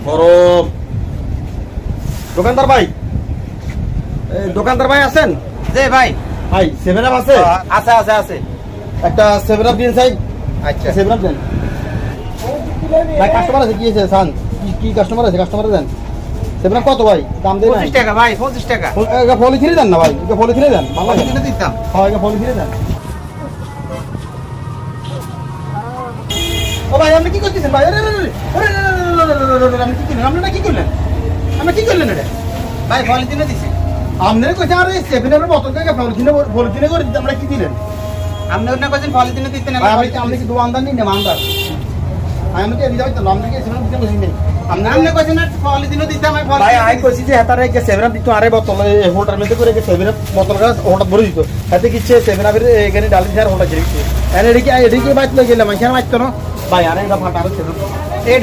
গরম। দোকানদার ভাই, দোকানদার ভাই আছেন? জি ভাই। ভাই 7 আপ আছে? আছে আছে আছে। একটা 7 আপ দিন চাই। আচ্ছা 7 আপ দেন ভাই। কাস্টমার আছে? কি আছে সান? কি কাস্টমার আছে? কাস্টমার দেন। 7 আপ কত ভাই? দাম দেন 25 টাকা ভাই, 25 টাকা। এটা পলিথিনে দেন না ভাই, এটা পলিথিনে দেন। ভালো লাগে কিনে দিতাম। হ্যাঁ, এটা পলিথিনে দেন। ও ভাই আপনি কি করতেছেন ভাই? আরে আপনি কি করলেন? আপনারা কি করলেন? আপনি কি করলেন এটা? ভাই পলিথিনে দিছি। আপনারা কইছেন আরে 7 আপের বোতলকে পলিথিনে করে দিতে আমরা কি দিলেন? আপনি ওনা কইছেন পলিথিনে দিতে না। ভাই আপনি কি দোকানদার নিন না মানদার? আমি কি এদিকে যাইতাম, আপনি কি 7 আপ দিতে বসেন? আপনি কইছেন না পলিথিনে দিতে আমি ভাই আই কইছি যে হেতারে কে 7 আপ দিত আরে বোতল হোল্ডার মধ্যে করে 7 আপ বোতল গাছ হোল্ডার ভরে দিত। হাতে কিচ্ছে 7 আপের এখানে ডালি দিয়ে হোল্ডার ছেড়ে দিত। এনে এদিকে বাইত লই গেলাম, এখানে বাইত না ভাই। আরে এটা ফাটা আছে।